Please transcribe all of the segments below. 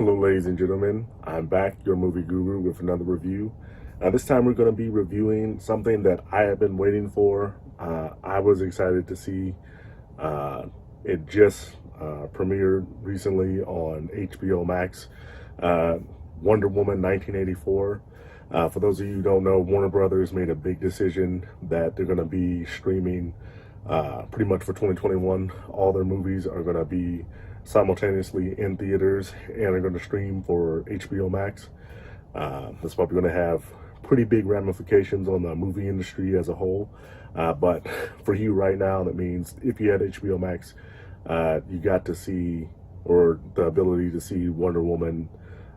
Hello, ladies and gentlemen. I'm back, your movie guru, with another review. This time we're going to be reviewing something that I have been waiting for. I was excited to see. It just premiered recently on HBO Max. Wonder Woman 1984. For those of you who don't know, Warner Brothers made a big decision that they're going to be streaming pretty much for 2021. All their movies are going to be simultaneously in theaters and are going to stream for HBO Max. That's probably going to have pretty big ramifications on the movie industry as a whole. But for you right now, that means if you had HBO Max, you got to see, or the ability to see, Wonder Woman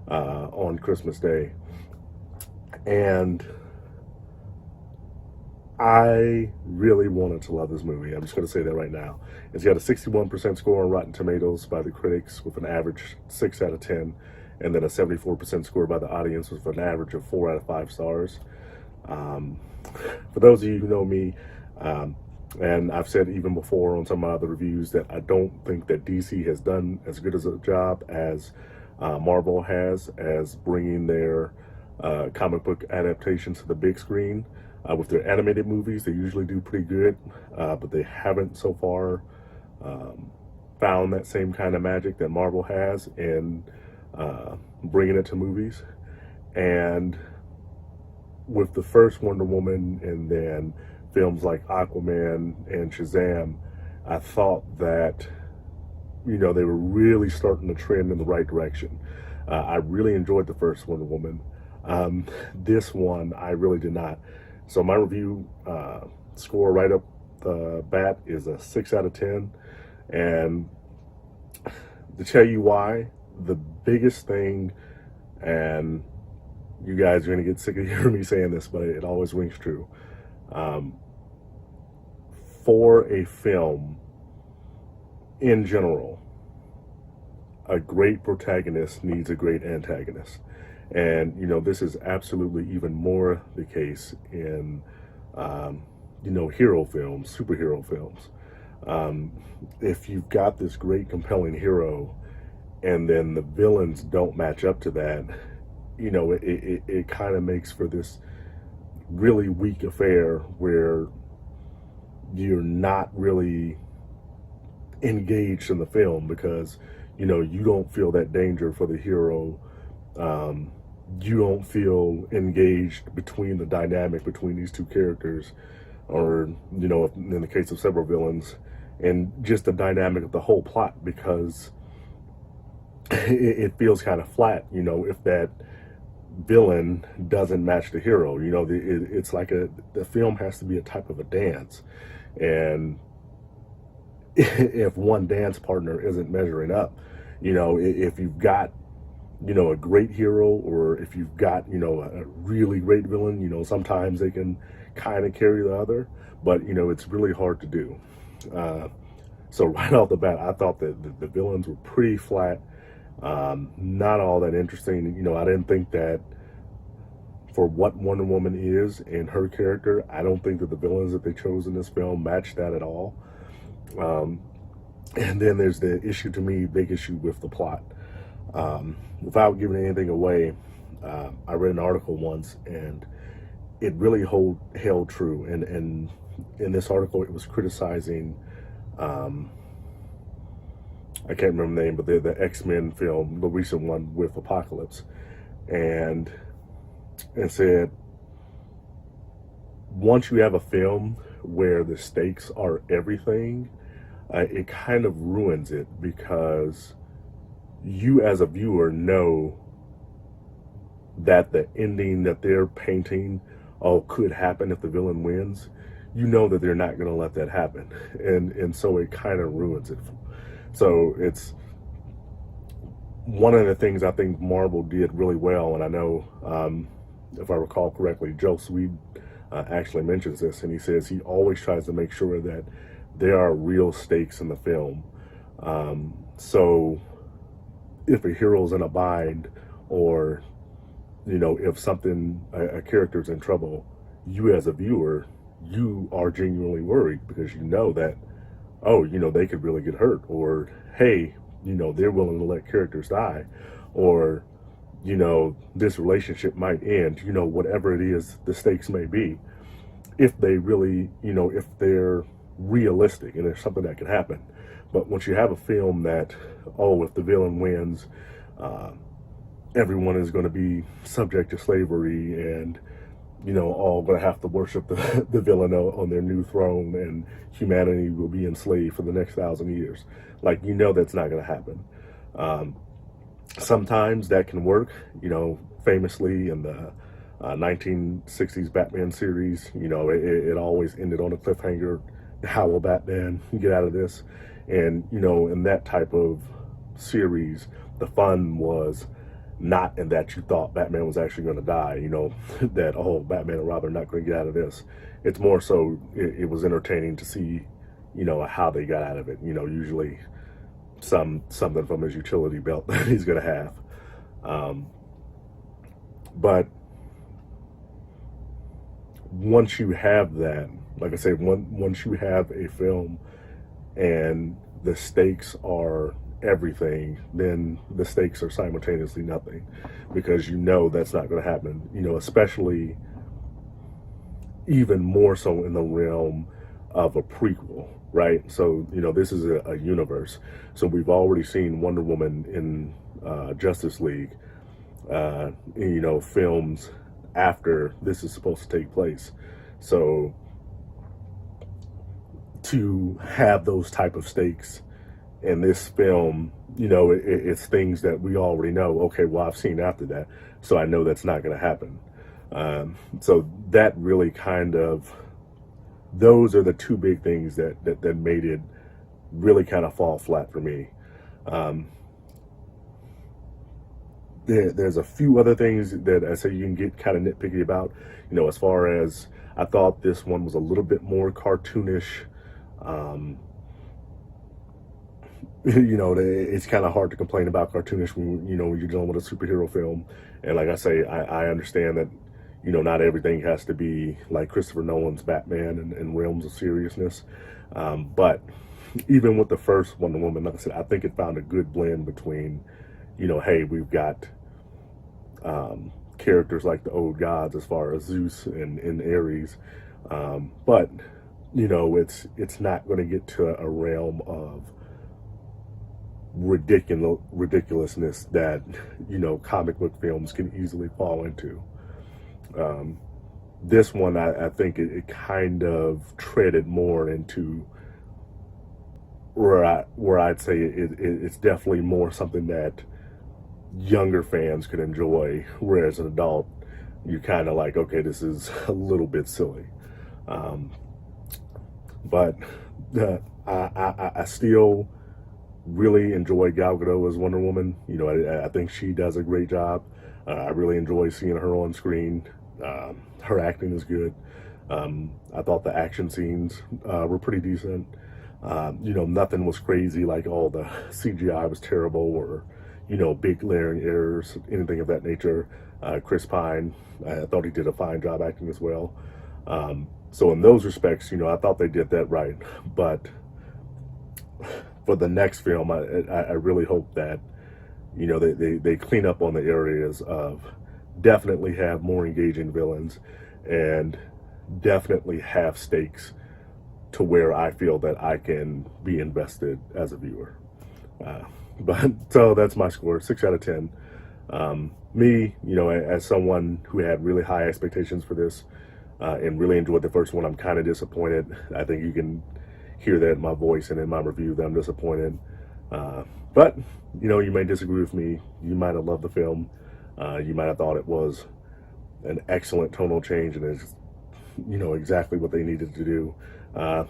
on Christmas Day. And I really wanted to love this movie. I'm just going to say that right now. It's got a 61% score on Rotten Tomatoes by the critics with an average 6 out of 10, and then a 74% score by the audience with an average of 4 out of 5 stars. For those of you who know me, and I've said even before on some of my other reviews that I don't think that DC has done as good as a job as Marvel has as bringing their comic book adaptations to the big screen. With their animated movies, they usually do pretty good, but they haven't so far found that same kind of magic that Marvel has in bringing it to movies. And with the first Wonder Woman and then films like Aquaman and Shazam, I thought that, they were really starting to trend in the right direction. I really enjoyed the first Wonder Woman. This one, I really did not. So my review score right up the bat is a 6 out of 10. And to tell you why, the biggest thing, and you guys are going to get sick of hearing me saying this, but it always rings true. For a film, in general, a great protagonist needs a great antagonist. And, this is absolutely even more the case in, hero films, superhero films. If you've got this great, compelling hero and then the villains don't match up to that, it kind of makes for this really weak affair where you're not really engaged in the film because, you don't feel that danger for the hero. You don't feel engaged between the dynamic between these two characters, or, in the case of several villains, and just the dynamic of the whole plot, because it feels kind of flat, if that villain doesn't match the hero. It's like the film has to be a type of a dance. And if one dance partner isn't measuring up, if you've got a great hero, or if you've got, a really great villain, sometimes they can kind of carry the other, but, it's really hard to do. So right off the bat, I thought that the villains were pretty flat, not all that interesting. I didn't think that for what Wonder Woman is and her character, I don't think that the villains that they chose in this film matched that at all. And then there's the issue, to me, big issue with the plot. Without giving anything away, I read an article once, and it really held true. And in this article, it was criticizing, I can't remember the name, but the X-Men film, the recent one with Apocalypse, and it said, once you have a film where the stakes are everything, it kind of ruins it, because you as a viewer know that the ending that they're painting could happen if the villain wins. You know that they're not going to let that happen, and so it kind of ruins it. So it's one of the things I think Marvel did really well, and I know, if I recall correctly, Joe Swede actually mentions this, and he says he always tries to make sure that there are real stakes in the film. So if a hero's in a bind, or if a character's in trouble, you as a viewer, you are genuinely worried, because that, they could really get hurt, or hey, they're willing to let characters die, or, this relationship might end, whatever it is the stakes may be, if they really, if they're realistic and there's something that can happen. But once you have a film that, oh, if the villain wins, everyone is going to be subject to slavery and, all going to have to worship the villain on their new throne, and humanity will be enslaved for the next 1,000 years. Like, that's not going to happen. Sometimes that can work, famously in the 1960s Batman series, it always ended on a cliffhanger. How will Batman get out of this? And, in that type of series, the fun was not in that you thought Batman was actually going to die, that, oh, Batman and Robin are not going to get out of this. It's more so it was entertaining to see, how they got out of it. Usually something from his utility belt that he's going to have. But once you have that, like I say, once you have a film and the stakes are everything, then the stakes are simultaneously nothing, because that's not going to happen, especially even more so in the realm of a prequel, right? So, this is a universe. So we've already seen Wonder Woman in Justice League, films after this is supposed to take place. So to have those type of stakes in this film, it's things that we already know. Okay, well, I've seen after that, so I know that's not going to happen. So that really those are the two big things that made it really kind of fall flat for me. There's a few other things that I say you can get kind of nitpicky about, as far as I thought this one was a little bit more cartoonish. It's kind of hard to complain about cartoonish when you're dealing with a superhero film. And like I say, I understand that, not everything has to be like Christopher Nolan's Batman and realms of seriousness. But even with the first Wonder Woman, like I said, I think it found a good blend between, hey, we've got characters like the old gods as far as Zeus and Ares. But, it's not going to get to a realm of ridiculousness that, comic book films can easily fall into. This one, I think it kind of treaded more into where I'd say it's definitely more something that younger fans could enjoy, whereas an adult, you're kind of like, okay, this is a little bit silly. But I still really enjoy Gal Gadot as Wonder Woman. I think she does a great job. I really enjoy seeing her on screen. Her acting is good. I thought the action scenes were pretty decent. Nothing was crazy, like all the CGI was terrible, or, big glaring errors, anything of that nature. Chris Pine, I thought he did a fine job acting as well. So in those respects, I thought they did that right. But for the next film, I really hope that, they clean up on the areas of definitely have more engaging villains and definitely have stakes to where I feel that I can be invested as a viewer. But so that's my score, 6 out of 10. Me, as someone who had really high expectations for this and really enjoyed the first one, I'm kind of disappointed. I think you can hear that in my voice and in my review that I'm disappointed. But, you may disagree with me. You might have loved the film. You might have thought it was an excellent tonal change and it's, exactly what they needed to do.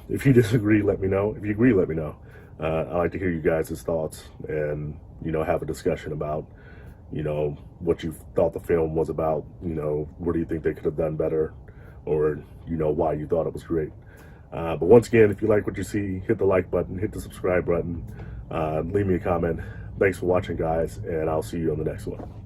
If you disagree, let me know. If you agree, let me know. I like to hear you guys' thoughts and, have a discussion about, what you thought the film was about. What do you think they could have done better, or, why you thought it was great. But once again, if you like what you see, hit the like button, hit the subscribe button, leave me a comment. Thanks for watching, guys, and I'll see you on the next one.